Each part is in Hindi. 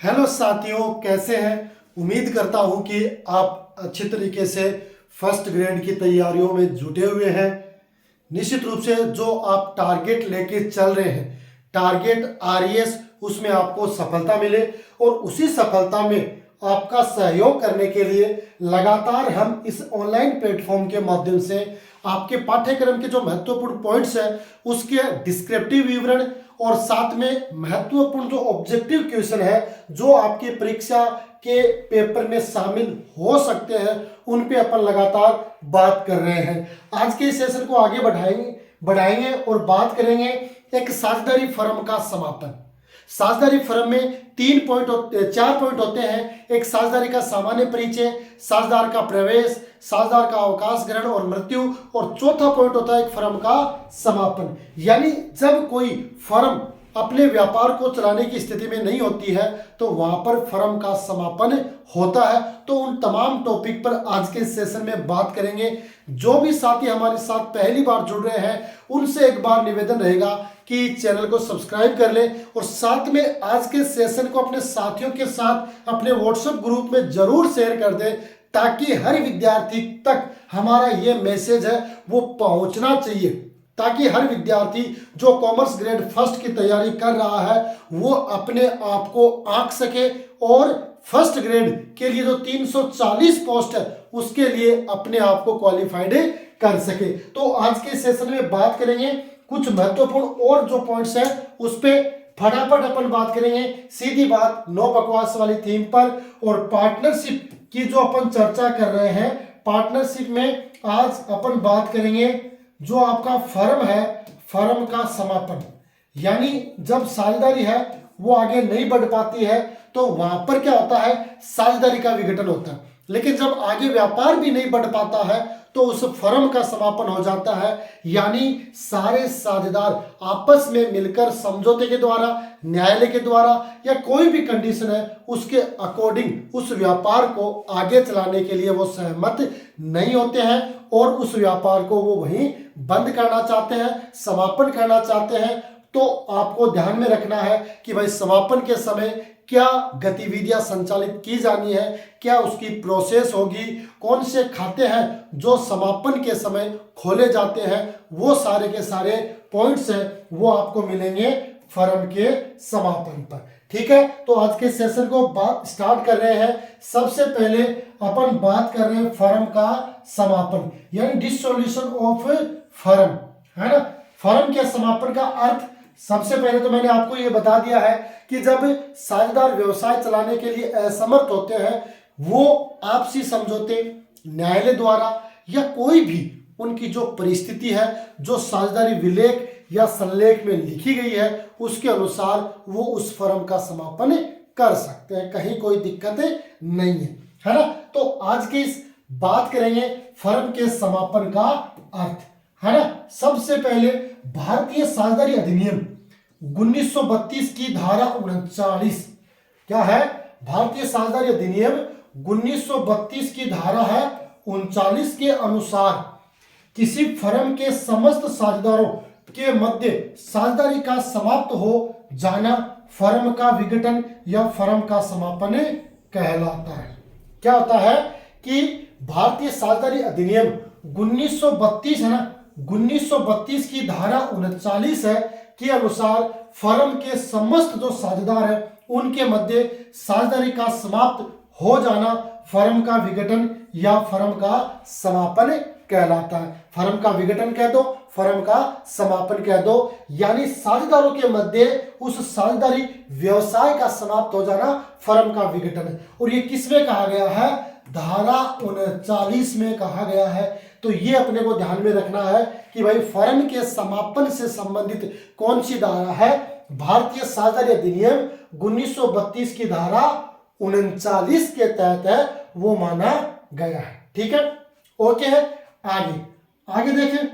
हेलो साथियों, कैसे हैं। उम्मीद करता हूं कि आप अच्छे तरीके से फर्स्ट ग्रेड की तैयारियों में जुटे हुए हैं। निश्चित रूप से जो आप टारगेट लेके चल रहे हैं, टारगेट आरईएस, उसमें आपको सफलता मिले और उसी सफलता में आपका सहयोग करने के लिए लगातार हम इस ऑनलाइन प्लेटफॉर्म के माध्यम से आपके पाठ्यक्रम के जो महत्वपूर्ण पॉइंट्स हैं उसके डिस्क्रिप्टिव विवरण और साथ में महत्वपूर्ण जो ऑब्जेक्टिव क्वेश्चन है जो आपकी परीक्षा के पेपर में शामिल हो सकते हैं उन पे अपन लगातार बात कर रहे हैं। आज के इस सेशन को आगे बढ़ाएंगे और बात करेंगे एक साझेदारी फर्म का समापन। साझेदारी फर्म में 4 पॉइंट होते हैं। एक साझेदारी का सामान्य परिचय, साझेदार का प्रवेश, साझेदार का अवकाश ग्रहण और मृत्यु, और चौथा पॉइंट होता है एक फर्म का समापन। यानी जब कोई फर्म अपने व्यापार को चलाने की स्थिति में नहीं होती है तो वहां पर फर्म का समापन होता है। तो उन तमाम टॉपिक पर आज के सेशन में बात करेंगे। जो भी साथी हमारे साथ पहली बार जुड़ रहे हैं उनसे एक बार निवेदन रहेगा कि चैनल को सब्सक्राइब कर लें और साथ में आज के सेशन को अपने साथियों के साथ अपने व्हाट्सएप ग्रुप में जरूर शेयर कर दें ताकि हर विद्यार्थी तक हमारा ये मैसेज है वो पहुंचना चाहिए, ताकि हर विद्यार्थी जो कॉमर्स ग्रेड फर्स्ट की तैयारी कर रहा है वो अपने आप को आंक सके और फर्स्ट ग्रेड के लिए जो 340 पोस्ट है उसके लिए अपने आप को क्वालिफाइड कर सके। तो आज के सेशन में बात करेंगे कुछ महत्वपूर्ण और जो पॉइंट्स हैं उस पे फटाफट अपन बात करेंगे। सीधी बात, नो बकवास वाली थीम पर। और पार्टनरशिप की जो अपन चर्चा कर रहे हैं, पार्टनरशिप में आज अपन बात करेंगे जो आपका फर्म है, फर्म का समापन। यानी जब साझेदारी है वो आगे नहीं बढ़ पाती है तो वहां पर क्या होता है, साझेदारी का विघटन होता है। लेकिन जब आगे व्यापार भी नहीं बढ़ पाता है तो उस फर्म का समापन हो जाता है। यानी सारे साझेदार आपस में मिलकर समझौते के द्वारा, न्यायालय के द्वारा या कोई भी कंडीशन है उसके अकॉर्डिंग उस व्यापार को आगे चलाने के लिए वो सहमत नहीं होते हैं और उस व्यापार को वो वहीं बंद करना चाहते हैं, समापन करना चाहते हैं। तो आपको ध्यान में रखना है कि भाई समापन के समय क्या गतिविधियां संचालित की जानी है, क्या उसकी प्रोसेस होगी, कौन से खाते हैं जो समापन के समय खोले जाते हैं, वो सारे के सारे पॉइंट्स हैं वो आपको मिलेंगे फर्म के समापन पर। ठीक है, तो आज के सेशन को बात स्टार्ट कर रहे हैं। सबसे पहले अपन बात कर रहे हैं फर्म का समापन यानी डिसॉल्यूशन ऑफ फर्म, है ना। फर्म के समापन का अर्थ सबसे पहले तो मैंने आपको ये बता दिया है कि जब साझेदार व्यवसाय चलाने के लिए असमर्थ होते हैं वो आपसी समझौते, न्यायालय द्वारा या कोई भी उनकी जो परिस्थिति है जो साझेदारी विलेख या संलेख में लिखी गई है उसके अनुसार वो उस फर्म का समापन कर सकते हैं, कहीं कोई दिक्कत नहीं है ना। तो आज की इस बात करेंगे फर्म के समापन का अर्थ, है ना। सबसे पहले भारतीय साझेदारी अधिनियम 1932 की धारा 39, क्या है, भारतीय साझेदारी अधिनियम 1932 की धारा है 39 के अनुसार किसी फर्म के समस्त साझेदारों के मध्य साझेदारी का समाप्त हो जाना फर्म का विघटन या फर्म का समापन कहलाता है। क्या होता है कि भारतीय साझेदारी अधिनियम 1932 है ना, 1932 की धारा 39 है के अनुसार फर्म के समस्त जो साझेदार हैं उनके मध्य साझेदारी का समाप्त हो जाना फर्म का विघटन या फर्म का समापन कहलाता है। फर्म का विघटन कह दो, फर्म का समापन कह दो, यानी साझेदारों के मध्य उस साझेदारी व्यवसाय का समाप्त हो जाना फर्म का विघटन है। और ये किसमें कहा गया है, धारा 39 में कहा गया है। तो ये अपने को ध्यान में रखना है कि भाई फर्म के समापन से संबंधित कौन सी धारा है, भारतीय साझेदारी अधिनियम 1932 की धारा 39 के तहत है वो माना गया है। ठीक है, ओके है। आगे देखें,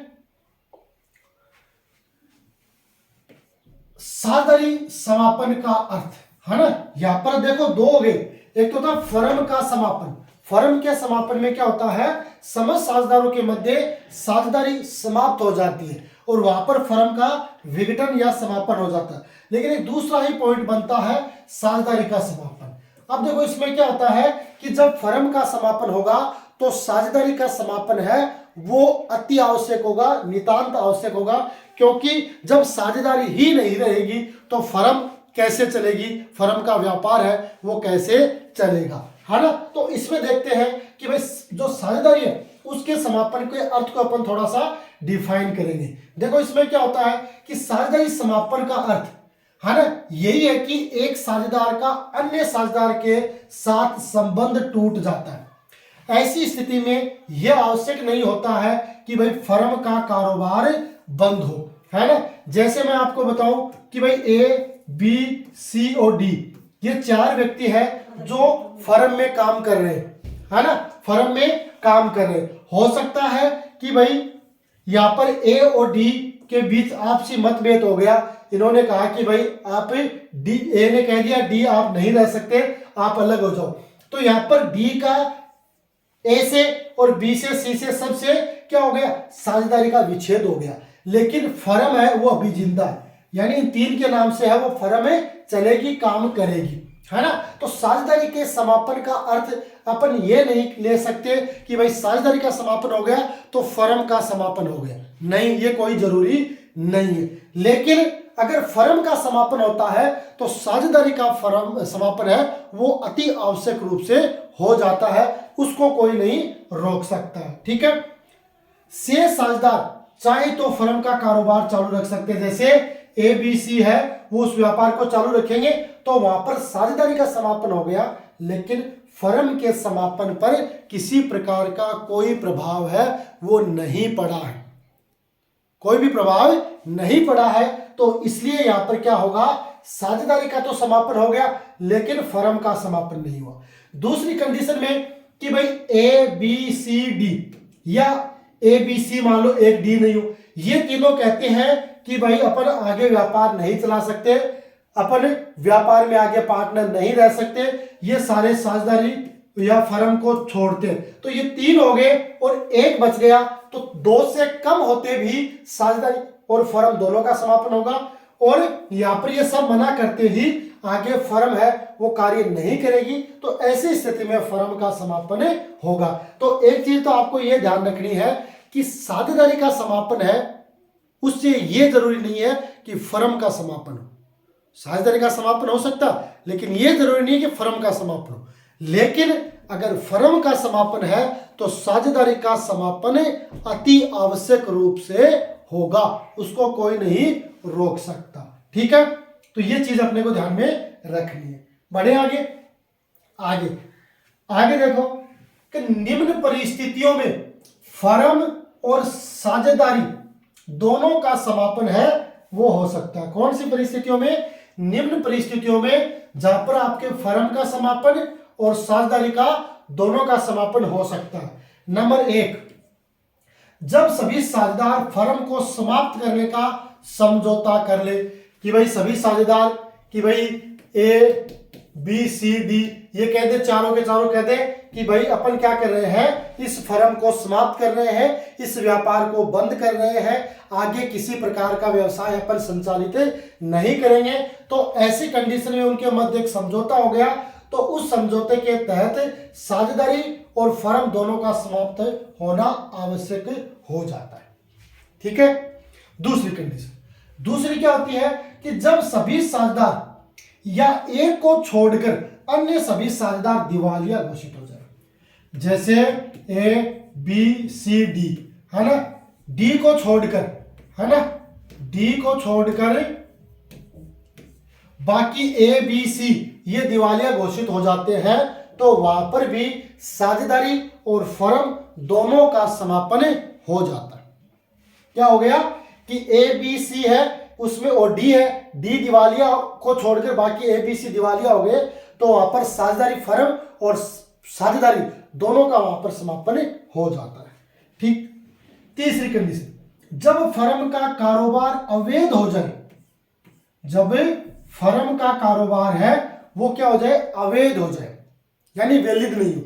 साझेदारी समापन का अर्थ, है ना। यहां पर देखो दो हो गए, एक तो था फर्म का समापन। फर्म के समापन में क्या होता है, समस्त साझेदारों के मध्य साझेदारी समाप्त हो जाती है और वहां पर फर्म का विघटन या समापन हो जाता है। लेकिन एक दूसरा ही पॉइंट बनता है साझेदारी का समापन। अब देखो इसमें क्या होता है कि जब फर्म का समापन होगा तो साझेदारी का समापन है वो अति आवश्यक होगा, नितांत आवश्यक होगा, क्योंकि जब साझेदारी ही नहीं रहेगी तो फर्म कैसे चलेगी, फर्म का व्यापार है वो कैसे चलेगा, है ना। तो इसमें देखते हैं कि भाई जो साझेदारी है उसके समापन के अर्थ को अपन थोड़ा सा डिफाइन करेंगे। देखो इसमें क्या होता है कि साझेदारी समापन का अर्थ है ना यही है कि एक साझेदार का अन्य साझेदार के साथ संबंध टूट जाता है। ऐसी स्थिति में यह आवश्यक नहीं होता है कि भाई फर्म का कारोबार बंद हो, है ना। जैसे मैं आपको बताऊं कि भाई ए बी सी और डी ये 4 व्यक्ति हैं जो फर्म में काम कर रहे हैं, है ना, फर्म में काम कर रहे हैं। हो सकता है कि भाई यहां पर ए और डी के बीच आपसी मतभेद हो गया, इन्होंने कहा कि भाई आप डी, ए ने कह दिया डी आप नहीं रह सकते, आप अलग हो जाओ। तो यहां पर डी का ए से और बी से सी से सबसे क्या हो गया, साझेदारी का विच्छेद हो गया। लेकिन फर्म है वो अभी जिंदा है, यानी इन 3 के नाम से है वो फर्म है चलेगी, काम करेगी, है ना। तो साझेदारी के समापन का अर्थ अपन ये नहीं ले सकते कि भाई साझेदारी का समापन हो गया तो फर्म का समापन हो गया, नहीं, ये कोई जरूरी नहीं है। लेकिन अगर फर्म का समापन होता है तो साझेदारी का फर्म समापन है वो अति आवश्यक रूप से हो जाता है, उसको कोई नहीं रोक सकता, ठीक है। शेष साझेदार चाहे तो फर्म का कारोबार चालू रख सकते हैं, जैसे ए बी सी है वो उस व्यापार को चालू रखेंगे तो वहां पर साझेदारी का समापन हो गया, लेकिन फर्म के समापन पर किसी प्रकार का कोई प्रभाव है वो नहीं पड़ा है, कोई भी प्रभाव नहीं पड़ा है। तो इसलिए यहां पर क्या होगा, साझेदारी का तो समापन हो गया लेकिन फर्म का समापन नहीं हुआ। दूसरी कंडीशन में कि भाई ए बी सी डी या ए बी सी मान लो एक डी नहीं हो, ये तीनों कहते हैं कि भाई अपन आगे व्यापार नहीं चला सकते, अपन व्यापार में आगे पार्टनर नहीं रह सकते, ये सारे साझेदारी या फर्म को छोड़ते। तो ये 3 हो गए और एक बच गया, तो 2 से कम होते भी साझेदारी और फर्म दोनों का समापन होगा। और यहां पर ये सब मना करते ही आगे फर्म है वो कार्य नहीं करेगी, तो ऐसी स्थिति में फर्म का समापन होगा। तो एक चीज तो आपको ये ध्यान रखनी है कि साझेदारी का समापन है उससे ये जरूरी नहीं है कि फर्म का समापन हो। साझेदारी का समापन हो सकता लेकिन ये जरूरी नहीं है कि फर्म का समापन हो। लेकिन अगर फर्म का समापन है तो साझेदारी का समापन अति आवश्यक रूप से होगा, उसको कोई नहीं रोक सकता, ठीक है। तो ये चीज अपने को ध्यान में रखनी है। बढ़े आगे आगे आगे देखो कि निम्न परिस्थितियों में फर्म और साझेदारी दोनों का समापन है वो हो सकता है। कौन सी परिस्थितियों में, निम्न परिस्थितियों में जहां पर आपके फर्म का समापन और साझेदारी का दोनों का समापन हो सकता है। नंबर 1, जब सभी साझेदार फर्म को समाप्त करने का समझौता कर ले, कि भाई सभी साझेदार कि भाई ए बी सी डी ये कह दे, चारों के चारों कह दे कि भाई अपन क्या कर रहे हैं, इस फर्म को समाप्त कर रहे हैं, इस व्यापार को बंद कर रहे हैं, आगे किसी प्रकार का व्यवसाय अपन संचालित नहीं करेंगे। तो ऐसी कंडीशन में उनके मध्य एक समझौता हो गया, तो उस समझौते के तहत साझेदारी और फर्म दोनों का समाप्त होना आवश्यक हो जाता है, ठीक है। दूसरी कंडीशन, दूसरी क्या होती है कि जब सभी साझेदार या एक को छोड़कर अन्य सभी साझेदार दिवालिया घोषित हो जाए, जैसे ए बी सी डी है ना, डी को छोड़कर, है ना, डी को छोड़कर बाकी ए बी सी ये दिवालिया घोषित हो जाते हैं, तो वहां पर भी साझेदारी और फर्म दोनों का समापन हो जाता है। क्या हो गया कि ए बी सी है उसमें और डी है, डी दिवालिया को छोड़कर बाकी ए बी सी दिवालिया हो गए, तो वहां पर साझेदारी फर्म और साझेदारी दोनों का वहां पर समापन हो जाता है, ठीक। तीसरी कंडीशन, जब फर्म का कारोबार अवैध हो जाए, जब फर्म का कारोबार है वो क्या हो जाए, अवैध हो जाए, यानी वैलिड नहीं हो,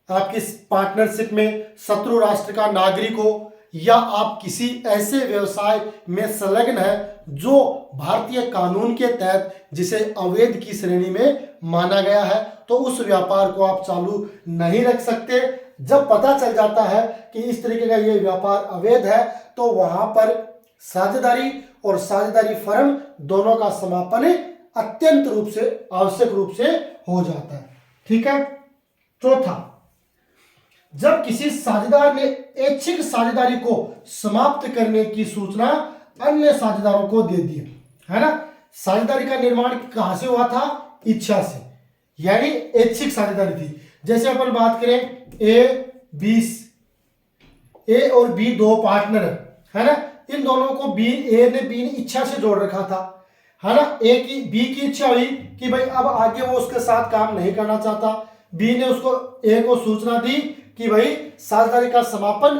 आपकी पार्टनरशिप में शत्रु राष्ट्र का नागरिक हो, या आप किसी ऐसे व्यवसाय में संलग्न है जो भारतीय कानून के तहत जिसे अवैध की श्रेणी में माना गया है, तो उस व्यापार को आप चालू नहीं रख सकते। जब पता चल जाता है कि इस तरीके का ये व्यापार अवैध है, तो वहां पर साझेदारी और साझेदारी फर्म दोनों का समापन अत्यंत रूप से आवश्यक रूप से हो जाता है। ठीक है। चौथा, जब किसी साझेदार ने ऐच्छिक साझेदारी को समाप्त करने की सूचना अन्य साझेदारों को दे दी, है ना। साझेदारी का निर्माण कहां से हुआ था? इच्छा से, यानी ऐच्छिक साझेदारी थी। जैसे अपन बात करें ए और बी दो पार्टनर है ना, इन दोनों को ए ने बी ने इच्छा से जोड़ रखा था, है ना। बी की इच्छा हुई कि भाई अब आगे वो उसके साथ काम नहीं करना चाहता। बी ने उसको ए को सूचना दी कि भाई साझेदारी का समापन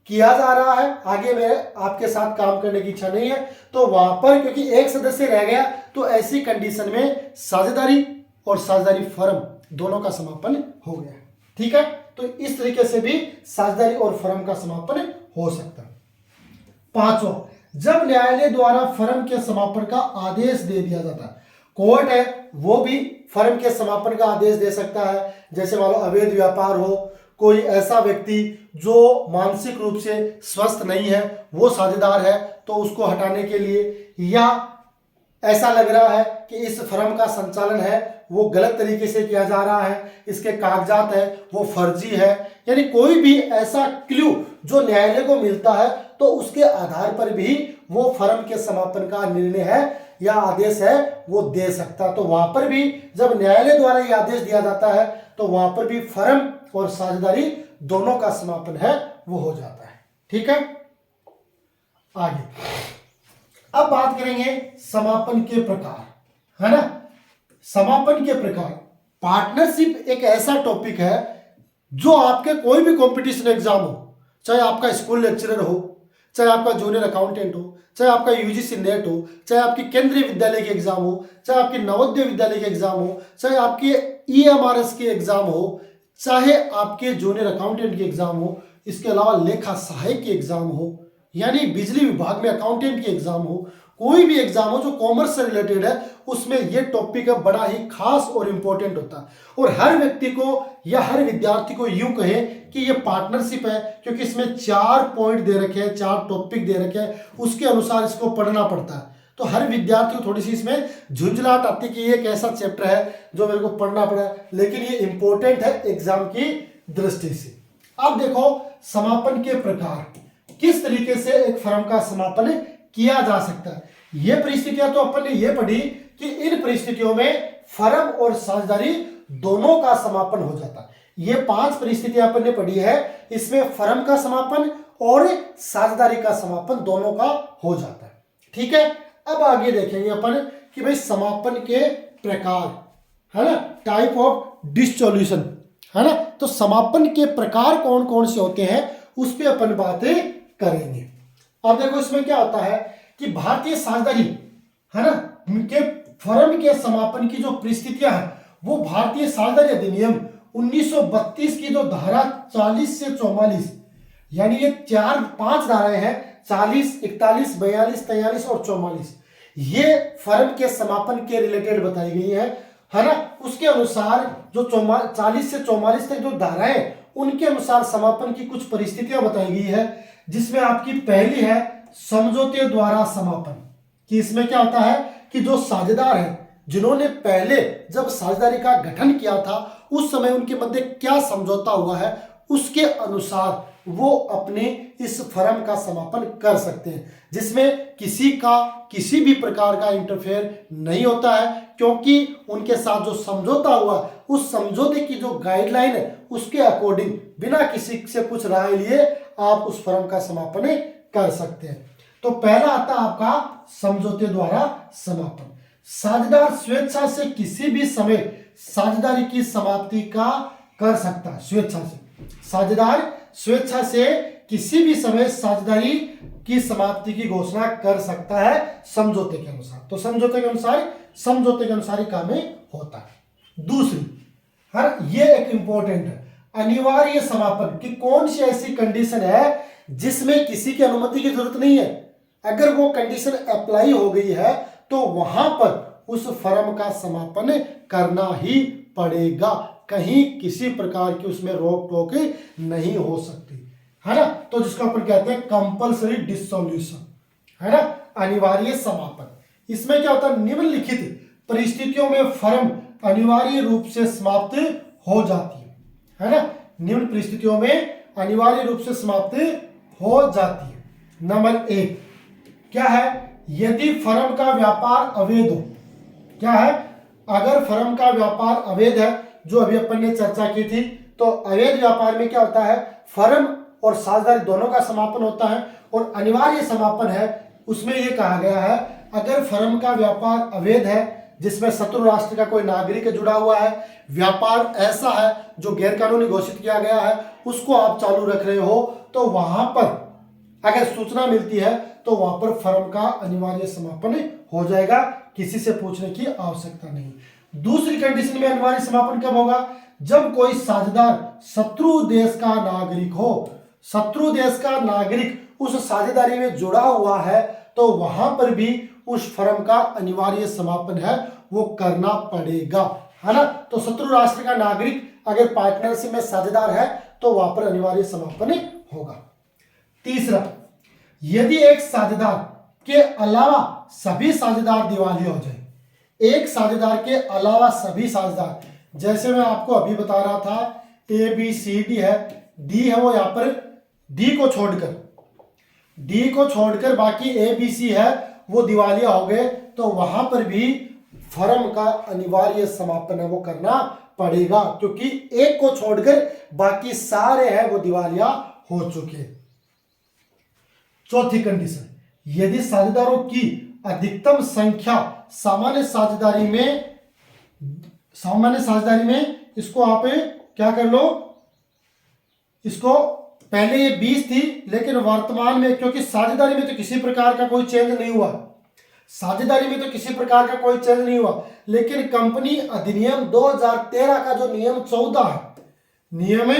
किया जा रहा है, आगे में आपके साथ काम करने की इच्छा नहीं है। तो वहां पर क्योंकि एक सदस्य रह गया, तो ऐसी कंडीशन में साझेदारी और साझेदारी फर्म दोनों का समापन हो गया। ठीक है। तो इस तरीके से भी साझेदारी और फर्म का समापन हो सकता है। पांचवा, जब न्यायालय द्वारा फर्म के समापन का आदेश दे दिया जाता है, कोर्ट है वो भी फर्म के समापन का आदेश दे सकता है। जैसे मान लो अवैध व्यापार हो, कोई ऐसा व्यक्ति जो मानसिक रूप से स्वस्थ नहीं है वो साझेदार है, तो उसको हटाने के लिए, या ऐसा लग रहा है कि इस फर्म का संचालन है वो गलत तरीके से किया जा रहा है, इसके कागजात है वो फर्जी है, यानी कोई भी ऐसा क्लू जो न्यायालय को मिलता है, तो उसके आधार पर भी वो फर्म के समापन का निर्णय है या आदेश है वो दे सकता। तो वहां पर भी जब न्यायालय द्वारा ये आदेश दिया जाता है, तो वहां पर भी फर्म और साझेदारी दोनों का समापन है वो हो जाता है। ठीक है। आगे अब बात करेंगे समापन के प्रकार, है ना। समापन के प्रकार, पार्टनरशिप एक ऐसा टॉपिक है जो आपके कोई भी कंपटीशन एग्जाम हो, चाहे आपका स्कूल लेक्चरर हो, चाहे आपका जूनियर अकाउंटेंट हो, चाहे आपका यूजीसी नेट हो, चाहे आपकी केंद्रीय विद्यालय के एग्जाम हो, चाहे आपकी नवोदय विद्यालय के एग्जाम हो, चाहे आपके ईएमआरएस के एग्जाम हो, चाहे आपके जूनियर अकाउंटेंट के एग्जाम हो, इसके अलावा लेखा सहायक के एग्जाम हो, यानी बिजली विभाग में अकाउंटेंट के एग्जाम हो, कोई भी एग्जाम हो जो कॉमर्स से रिलेटेड है, उसमें यह टॉपिक बड़ा ही खास और इंपॉर्टेंट होता है। और हर व्यक्ति को या हर विद्यार्थी को यूं कहें कि यह पार्टनरशिप है, क्योंकि इसमें 4 पॉइंट दे रखे हैं, 4 टॉपिक दे रखे हैं, उसके अनुसार इसको पढ़ना पड़ता है। तो हर विद्यार्थी को थोड़ी सी इसमें झुंझलाहट आती है कि ये कैसा चैप्टर है जो मेरे को पढ़ना पड़ा, लेकिन ये इंपॉर्टेंट है एग्जाम की दृष्टि से। अब देखो समापन के प्रकार, किस तरीके से एक फर्म का समापन किया जा सकता है। ये परिस्थितियां तो अपन ने ये पढ़ी कि इन परिस्थितियों में फर्म और साझेदारी दोनों का समापन हो जाता है। ये 5 परिस्थितियां अपन ने पढ़ी है, इसमें फर्म का समापन और साझेदारी का समापन दोनों का हो जाता है। ठीक है। अब आगे देखेंगे अपन कि भाई समापन के प्रकार, है ना, टाइप ऑफ डिसोल्यूशन, है ना। तो समापन के प्रकार कौन कौन से होते हैं उस पर अपन बातें करेंगे। अब देखो इसमें क्या होता है कि भारतीय साझेदारी, है ना, के फर्म के समापन की जो परिस्थितियां हैं वो भारतीय साझेदारी अधिनियम 1932 की जो धारा 40 से 44, यानी ये 4-5 धाराएं हैं, 40, 41, 42, 43 और 44, ये फर्म के समापन के रिलेटेड बताई गई है ना। उसके अनुसार जो 40 से 44 तक जो धाराएं, उनके अनुसार समापन की कुछ परिस्थितियां बताई गई है, जिसमें आपकी पहली है समझौते द्वारा समापन। कि इसमें क्या होता है कि जो साझेदार हैं जिन्होंने पहले जब साझेदारी का गठन किया था उस समय उनके मध्य क्या समझौता हुआ है, उसके अनुसार वो अपने इस फर्म का समापन कर सकते हैं, जिसमें किसी का किसी भी प्रकार का इंटरफेयर नहीं होता है, क्योंकि उनके साथ जो समझौता हुआ उस समझौते की जो गाइडलाइन है उसके अकॉर्डिंग बिना किसी से कुछ राय लिए आप उस फर्म का समापन कर सकते हैं। तो पहला आता है आपका समझौते द्वारा समापन। साझेदार स्वेच्छा से किसी भी समय साझेदारी की समाप्ति का कर सकता है। स्वेच्छा से साझेदार स्वेच्छा से किसी भी समय साझेदारी की समाप्ति की घोषणा कर सकता है समझौते के अनुसार। तो समझौते के अनुसार ही काम होता है। दूसरी, हर ये एक इंपॉर्टेंट है, अनिवार्य समापन कि कौन सी ऐसी कंडीशन है जिसमें किसी की अनुमति की जरूरत नहीं है। अगर वो कंडीशन अप्लाई हो गई है तो वहां पर उस फर्म का समापन करना ही पड़ेगा, कहीं किसी प्रकार की उसमें रोक टोक नहीं हो सकती, है ना। तो जिसको अपन कहते हैं कंपल्सरी डिसोल्यूशन, है ना, अनिवार्य समापन। इसमें क्या होता है, निम्नलिखित परिस्थितियों में फर्म अनिवार्य रूप से समाप्त हो जाती है ना। निम्न परिस्थितियों में अनिवार्य रूप से समाप्त हो जाती है। नंबर 1 क्या है, यदि फर्म का व्यापार अवैध हो। क्या है, अगर फर्म का व्यापार अवैध है, जो अभी अपन ने चर्चा की थी, तो अवैध व्यापार में क्या होता है, फर्म और साझेदारी दोनों का समापन होता है। और अनिवार्य समापन है, उसमें यह कहा गया है अगर फर्म का व्यापार अवैध है जिसमें शत्रु राष्ट्र का कोई नागरिक जुड़ा हुआ है, व्यापार ऐसा है जो गैरकानूनी घोषित किया गया है, उसको आप चालू रख रहे हो, तो वहां पर अगर सूचना मिलती है तो वहां पर फर्म का अनिवार्य समापन हो जाएगा, किसी से पूछने की आवश्यकता नहीं। दूसरी कंडीशन में अनिवार्य समापन कब होगा, जब कोई साझेदार शत्रु देश का नागरिक हो। शत्रु देश का नागरिक उस साझेदारी में जुड़ा हुआ है तो वहां पर भी उस फर्म का अनिवार्य समापन है वो करना पड़ेगा, है ना। तो शत्रु राष्ट्र का नागरिक अगर पार्टनरशिप में साझेदार है तो वहां पर अनिवार्य समापन होगा। तीसरा, यदि एक साझेदार के अलावा सभी साझेदार दिवालिया हो जाए। एक साझेदार के अलावा सभी साझेदार, जैसे मैं आपको अभी बता रहा था ABCD है, डी है वो यहां पर डी को छोड़कर बाकी ABC है वो दिवालिया हो गए, तो वहां पर भी फर्म का अनिवार्य समापन है वो करना पड़ेगा, क्योंकि एक को छोड़कर बाकी सारे हैं वो दिवालिया हो चुके। चौथी कंडीशन, यदि साझेदारों की अधिकतम संख्या सामान्य साझेदारी में इसको आप क्या कर लो, इसको पहले ये 20 थी लेकिन वर्तमान में क्योंकि साझेदारी में तो किसी प्रकार का कोई चेंज नहीं हुआ, लेकिन कंपनी अधिनियम 2013 का जो नियम 14 है, नियम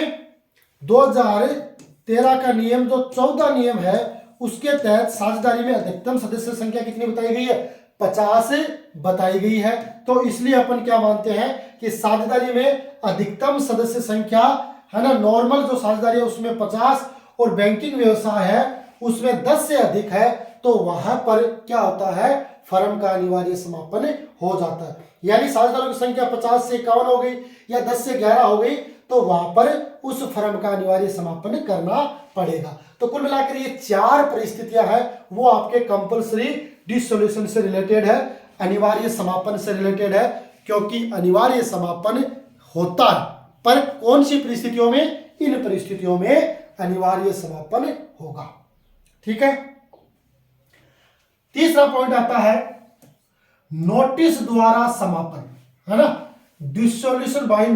2013 का नियम जो 14 नियम है उसके तहत साझेदारी में अधिकतम सदस्य संख्या कितनी बताई गई है, 50 बताई गई है। तो इसलिए अपन क्या मानते हैं कि साझेदारी में अधिकतम सदस्य संख्या है ना, नॉर्मल जो साझेदारी है उसमें 50 और बैंकिंग व्यवसाय है उसमें 10 से अधिक है, तो वहां पर क्या होता है, फर्म का अनिवार्य समापन हो जाता है। यानी साझेदारों की संख्या 50 से 51 हो गई या 10 से 11 हो गई, तो वहां पर उस फर्म का अनिवार्य समापन करना पड़ेगा। तो कुल मिलाकर ये 4 परिस्थितियां हैं वो आपके कंपल्सरी डिसोल्यूशन से रिलेटेड है, अनिवार्य समापन से रिलेटेड है, क्योंकि अनिवार्य समापन होता है पर कौन सी परिस्थितियों में, इन परिस्थितियों में अनिवार्य समापन होगा। ठीक है। तीसरा पॉइंट आता है नोटिस द्वारा समापन, है ना, डिसोल्यूशन बाय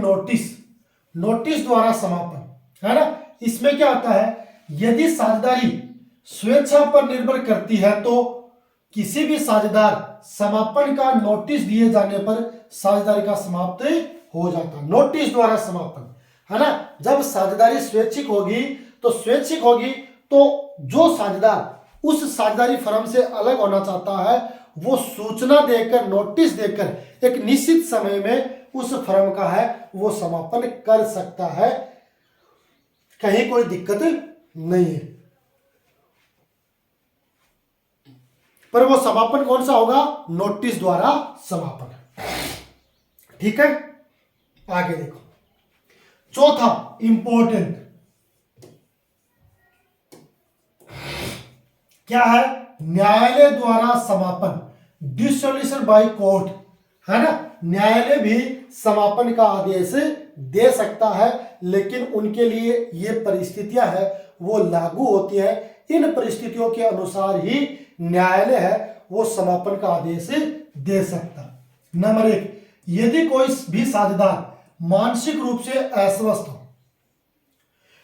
नोटिस द्वारा समापन, है ना। इसमें क्या होता है, यदि साझेदारी स्वेच्छा पर निर्भर करती है तो किसी भी साझेदार समापन का नोटिस दिए जाने पर साझेदारी का समाप्त हो जाता। नोटिस द्वारा समापन, है ना, जब साझेदारी स्वैच्छिक होगी तो जो साझेदार उस साझेदारी फर्म से अलग होना चाहता है वो सूचना देकर, नोटिस देकर एक निश्चित समय में उस फर्म का है वो समापन कर सकता है, कहीं कोई दिक्कत नहीं है। पर वो समापन कौन सा होगा, नोटिस द्वारा समापन। ठीक है, आगे देखो। चौथा इंपॉर्टेंट क्या है, न्यायालय द्वारा समापन, डिसोल्यूशन बाय कोर्ट, है ना। न्यायालय भी समापन का आदेश दे सकता है, लेकिन उनके लिए ये परिस्थितियां है वो लागू होती है। इन परिस्थितियों के अनुसार ही न्यायालय है वो समापन का आदेश दे सकता है। नंबर 1, यदि कोई भी साझेदार मानसिक रूप से अस्वस्थ हो,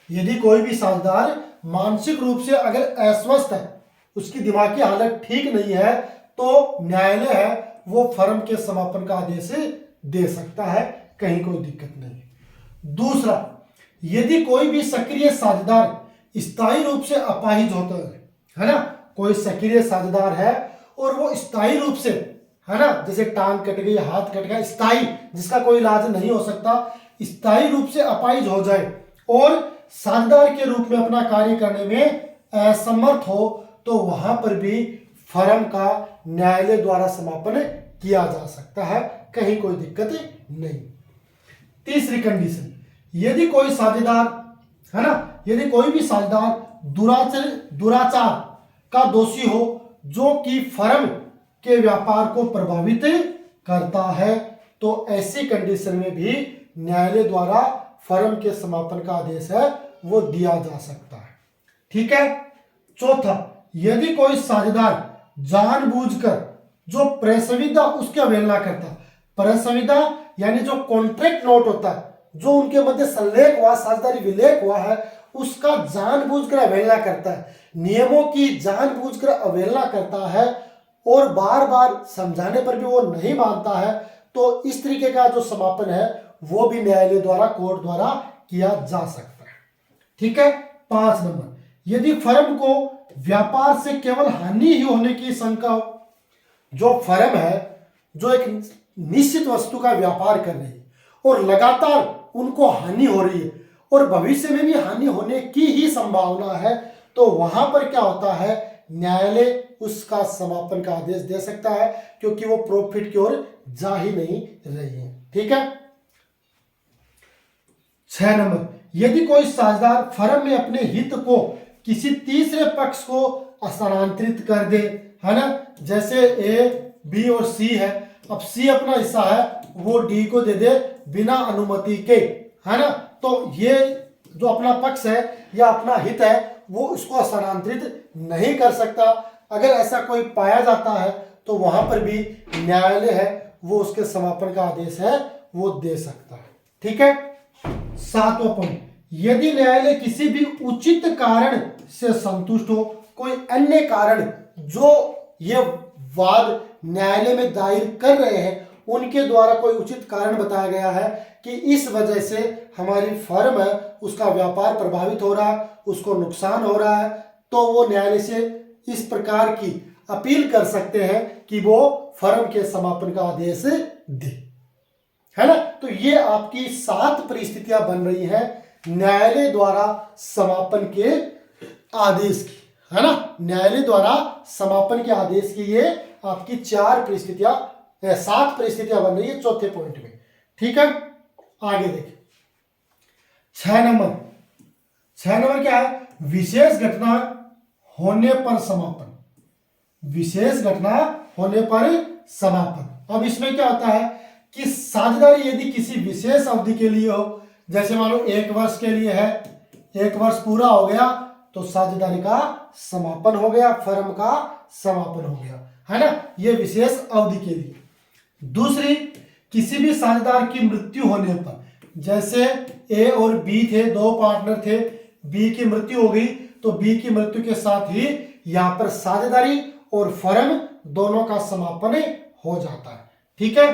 यदि कोई भी साझेदार मानसिक रूप से अगर अस्वस्थ है, उसकी दिमागी हालत ठीक नहीं है, तो न्यायालय है वो फर्म के समापन का आदेश दे सकता है, कहीं कोई दिक्कत नहीं। दूसरा, यदि कोई भी सक्रिय साझेदार स्थायी रूप से अपाहिज होता है ना, कोई सक्रिय साझेदार है और वो स्थायी रूप से, है ना, जैसे टांग कट गई, हाथ कट गया, स्थायी, जिसका कोई इलाज नहीं हो सकता, स्थायी रूप से अपाहिज हो जाए और साझेदार के रूप में अपना कार्य करने में असमर्थ हो, तो वहां पर भी फर्म का न्यायालय द्वारा समापन किया जा सकता है, कहीं कोई दिक्कत नहीं। तीसरी कंडीशन, यदि कोई साझेदार, है ना, यदि कोई भी साझेदार दुराचार का दोषी हो जो कि फर्म के व्यापार को प्रभावित करता है, तो ऐसी कंडीशन में भी न्यायालय द्वारा फर्म के समापन का आदेश है वो दिया जा सकता है। ठीक है। चौथा, यदि कोई साझेदार जानबूझकर जो प्रसंविदा उसकी अवहेलना करता, प्रसंविदा यानी जो कॉन्ट्रैक्ट नोट होता है, जो उनके मध्य संलेख हुआ, साझेदारी विलेख हुआ है, उसका जानबूझकर अवहेलना करता है, नियमों की जानबूझकर अवहेलना करता है और बार बार समझाने पर भी वो नहीं मानता है, तो इस तरीके का जो समापन है वो भी न्यायालय द्वारा, कोर्ट द्वारा किया जा सकता है। ठीक है। 5 नंबर, यदि फर्म को व्यापार से केवल हानि ही होने की शंका हो, जो फर्म है जो एक निश्चित वस्तु का व्यापार कर रही है और लगातार उनको हानि हो रही है और भविष्य में भी हानि होने की ही संभावना है, तो वहां पर क्या होता है, न्यायालय उसका समापन का आदेश दे सकता है, क्योंकि वो प्रॉफिट की ओर जा ही नहीं रही है। ठीक है। 6 नंबर, यदि कोई साझेदार फर्म में अपने हित को किसी तीसरे पक्ष को स्थानांतरित कर दे, है ना, जैसे ए, बी और सी है, अब सी अपना हिस्सा है वो डी को दे दे बिना अनुमति के, है ना, तो ये जो अपना पक्ष है या अपना हित है वो उसको स्थानांतरित नहीं कर सकता। अगर ऐसा कोई पाया जाता है तो वहां पर भी न्यायालय है वो उसके समापन का आदेश है वो दे सकता है। ठीक है। 7वां पॉइंट, यदि न्यायालय किसी भी उचित कारण से संतुष्ट हो, कोई अन्य कारण जो ये वाद न्यायालय में दायर कर रहे हैं उनके द्वारा कोई उचित कारण बताया गया है कि इस वजह से हमारी फर्म है उसका व्यापार प्रभावित हो रहा है, उसको नुकसान हो रहा है, तो वो न्यायालय से इस प्रकार की अपील कर सकते हैं कि वो फर्म के समापन का आदेश दे, है ना। तो ये आपकी 7 परिस्थितियां बन रही हैं न्यायालय द्वारा समापन के आदेश की, है ना, न्यायालय द्वारा समापन के आदेश की ये आपकी 7 परिस्थितियां बन रही है चौथे पॉइंट में। ठीक है। आगे देखिए 6 नंबर क्या है, विशेष घटना होने पर समापन, विशेष घटना होने पर समापन। अब इसमें क्या होता है कि साझेदारी यदि किसी विशेष अवधि के लिए हो, जैसे मान लो 1 वर्ष के लिए है, 1 वर्ष पूरा हो गया तो साझेदारी का समापन हो गया, फर्म का समापन हो गया, है ना, ये विशेष अवधि के लिए। दूसरी, किसी भी साझेदार की मृत्यु होने पर, जैसे ए और बी थे, 2 पार्टनर थे, बी की मृत्यु हो गई तो बी की मृत्यु के साथ ही यहां पर साझेदारी और फर्म दोनों का समापन हो जाता है। ठीक है।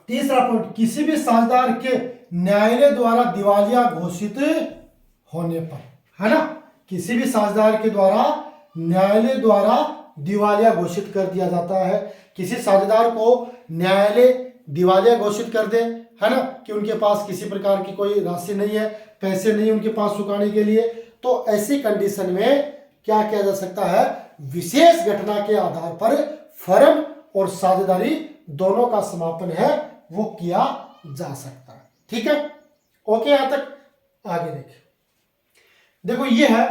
तीसरा पॉइंट, किसी भी साझेदार के न्यायालय द्वारा दिवालिया घोषित होने पर, है ना, किसी भी साझेदार के द्वारा न्यायालय द्वारा दिवालिया घोषित कर दिया जाता है। किसी साझेदार को न्यायालय दिवालिया घोषित कर दे, है ना, कि उनके पास किसी प्रकार की कोई राशि नहीं है, पैसे नहीं उनके पास चुकाने के लिए, तो ऐसी कंडीशन में क्या किया जा सकता है, विशेष घटना के आधार पर फर्म और साझेदारी दोनों का समापन है वो किया जा सकता है। ठीक है। ओके, यहां तक। आगे देखिए, देखो ये है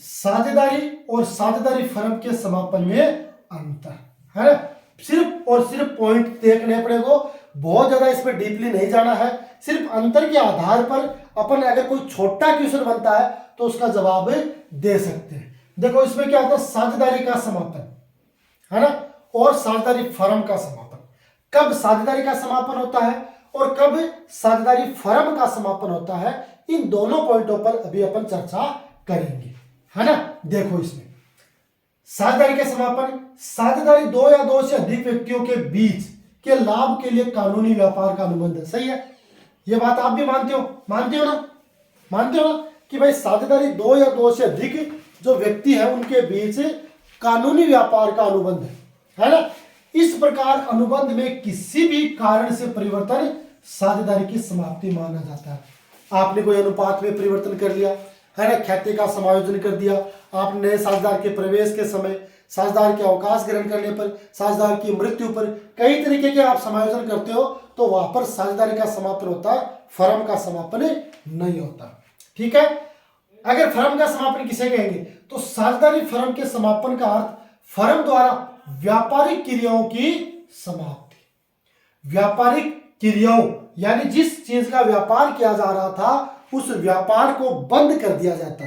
साझेदारी और साझेदारी फर्म के समापन में अंतर, है ना। सिर्फ और सिर्फ पॉइंट देखने पड़े को, बहुत ज्यादा इसमें डीपली नहीं जाना है, सिर्फ अंतर के आधार पर अपन अगर कोई छोटा क्वेश्चन बनता है तो उसका जवाब दे सकते हैं। देखो इसमें क्या होता है, साझेदारी का समापन, है ना, और साझेदारी फर्म का समापन। कब साझेदारी का समापन होता है और कब साझेदारी फर्म का समापन होता है, इन दोनों पॉइंटों पर अभी अपन चर्चा करेंगे, है ना। देखो इसमें साझेदारी का समापन, साझेदारी 2 या 2 से अधिक व्यक्तियों के बीच के लाभ के लिए कानूनी व्यापार का अनुबंध है, सही है, ये बात आप भी मानते हो ना? मानते हो ना कि भाई साझेदारी दो या दो से अधिक जो व्यक्ति है उनके बीच कानूनी व्यापार का अनुबंध है ना। इस प्रकार अनुबंध में किसी भी कारण से परिवर्तन साझेदारी की समाप्ति माना जाता है। आपने कोई अनुपात में परिवर्तन कर लिया है ना, ख्याति का समायोजन कर दिया, आपने नए साझेदार के प्रवेश के समय, साझेदार के अवकाश ग्रहण करने पर, साझेदार की मृत्यु पर, कई तरीके के आप समायोजन करते हो, तो वहां पर साझेदारी का समापन होता है, फर्म का समापन नहीं होता। ठीक है। अगर फर्म का समापन किसे कहेंगे तो साझेदारी फर्म के समापन का अर्थ फर्म द्वारा व्यापारिक क्रियाओं की समाप्ति। व्यापारिक क्रियाओं यानी जिस चीज का व्यापार किया जा रहा था उस व्यापार को बंद कर दिया जाता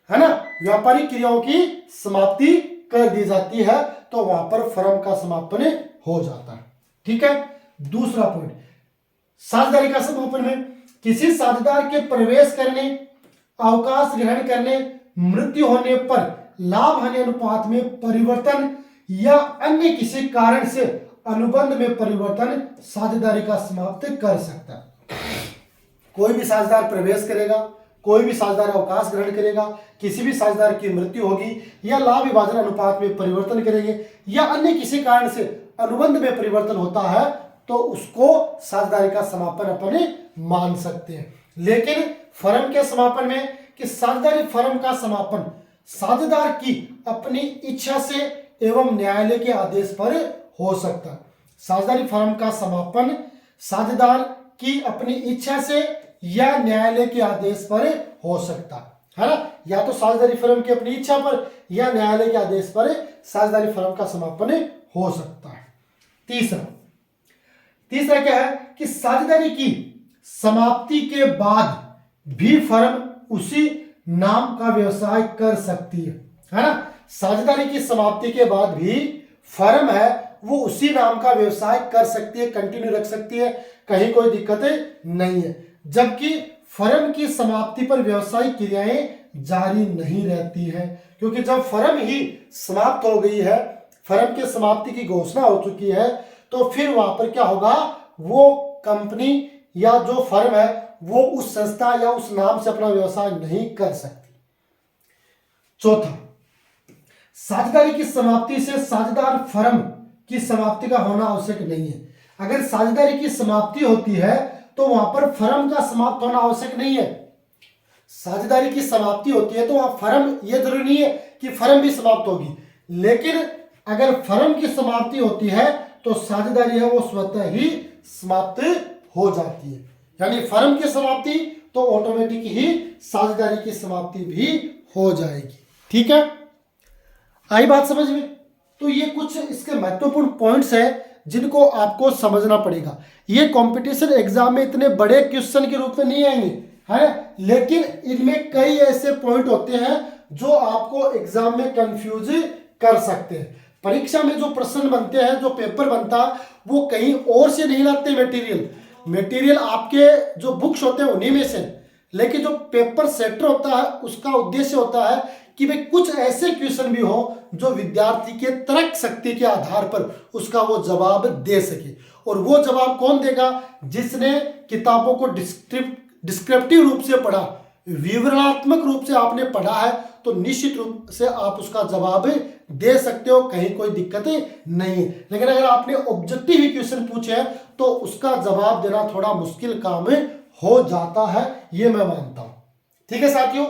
है ना, व्यापारिक क्रियाओं की समाप्ति कर दी जाती है, तो वहां पर फर्म का समापन हो जाता है। ठीक है। दूसरा पॉइंट, साझेदारी का समापन में किसी साझेदार के प्रवेश करने, अवकाश ग्रहण करने, मृत्यु होने पर लाभ हानि अनुपात में परिवर्तन या अन्य किसी कारण से अनुबंध में परिवर्तन साझेदारी का समाप्त कर सकता है। कोई भी साझेदार प्रवेश करेगा, कोई भी साझेदार अवकाश ग्रहण करेगा, किसी भी साझेदार की मृत्यु होगी या लाभ विभाजन अनुपात में परिवर्तन करेंगे या अन्य किसी कारण से अनुबंध में परिवर्तन होता है, तो उसको साझेदारी का समापन अपने मान सकते हैं। लेकिन फर्म के समापन में कि साझेदारी फर्म का समापन साझेदार की अपनी इच्छा से एवं न्यायालय के आदेश पर हो सकता है। साझेदारी फर्म का समापन साझेदार की अपनी इच्छा से या न्यायालय के आदेश पर हो सकता है ना, या तो साझेदारी फर्म की अपनी इच्छा पर या न्यायालय के आदेश पर साझेदारी फर्म का समापन हो सकता है। तीसरा क्या है कि साझेदारी की समाप्ति के बाद भी फर्म उसी नाम का व्यवसाय कर सकती है ना। साझेदारी की समाप्ति के बाद भी फर्म है वो उसी नाम का व्यवसाय कर सकती है, कंटिन्यू रख सकती है, कहीं कोई दिक्कत नहीं है। जबकि फर्म की समाप्ति पर व्यवसायिक क्रियाएं जारी नहीं रहती है, क्योंकि जब फर्म ही समाप्त हो गई है, फर्म की समाप्ति की घोषणा हो चुकी है, तो फिर वहां पर क्या होगा, वो कंपनी या जो फर्म है वो उस संस्था या उस नाम से अपना व्यवसाय नहीं कर सकती। चौथा, साझेदारी की समाप्ति से साझेदार फर्म की समाप्ति का होना आवश्यक नहीं है। अगर साझेदारी की समाप्ति होती है तो वहां पर फर्म का समाप्त होना आवश्यक नहीं है। साझेदारी की समाप्ति होती है तो वहां फर्म, ये जरूरी नहीं है कि फर्म भी समाप्त होगी, लेकिन अगर फर्म की समाप्ति होती है तो साझेदारी है वो स्वतः ही समाप्त हो जाती है। यानी फर्म की समाप्ति तो ऑटोमेटिक ही साझेदारी की समाप्ति भी हो जाएगी। ठीक है, आई बात समझ में? तो ये कुछ इसके महत्वपूर्ण पॉइंट्स हैं जिनको आपको समझना पड़ेगा। ये कंपटीशन एग्जाम में इतने बड़े क्वेश्चन के रूप में नहीं आएंगे, है, लेकिन इनमें कई ऐसे पॉइंट होते हैं जो आपको एग्जाम में कंफ्यूज कर सकते हैं। परीक्षा में जो प्रश्न बनते हैं, जो पेपर बनता है, वो कहीं और से नहीं लाते मटेरियल आपके जो बुक्स होते हैं उन्हीं में से, लेकिन जो पेपर सेटर होता है उसका उद्देश्य होता है कि भाई कुछ ऐसे क्वेश्चन भी हो जो विद्यार्थी के तर्क शक्ति के आधार पर उसका वो जवाब दे सके। और वो जवाब कौन देगा? जिसने किताबों को डिस्क्रिप्टिव रूप से पढ़ा, विवरणात्मक रूप से आपने पढ़ा है, तो निश्चित रूप से आप उसका जवाब दे सकते हो, कहीं कोई दिक्कत नहीं है। लेकिन अगर आपने ऑब्जेक्टिव ही क्वेश्चन पूछे हैं तो उसका जवाब देना थोड़ा मुश्किल काम हो जाता है, ये मैं मानता हूं। ठीक है साथियों,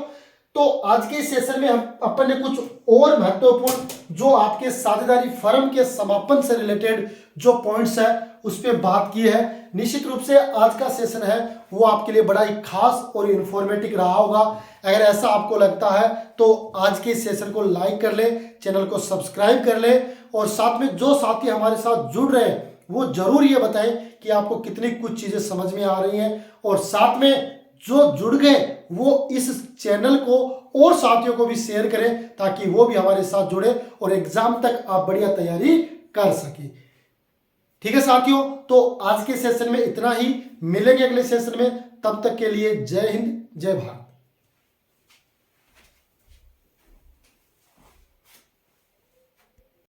तो आज के सेशन में हम अपन ने कुछ और महत्वपूर्ण जो आपके साझेदारी फर्म के समापन से रिलेटेड जो पॉइंट्स है उस पर बात की है। निश्चित रूप से आज का सेशन है वो आपके लिए बड़ा ही खास और इंफॉर्मेटिव रहा होगा। अगर ऐसा आपको लगता है तो आज के सेशन को लाइक कर ले, चैनल को सब्सक्राइब कर ले, और साथ में जो साथी हमारे साथ जुड़ रहे हैं वो जरूर ये बताएं कि आपको कितनी कुछ चीजें समझ में आ रही हैं, और साथ में जो जुड़ गए वो इस चैनल को और साथियों को भी शेयर करें ताकि वो भी हमारे साथ जुड़े और एग्जाम तक आप बढ़िया तैयारी कर सके। ठीक है साथियों, तो आज के सेशन में इतना ही, मिलेंगे अगले सेशन में, तब तक के लिए जय हिंद जय भारत।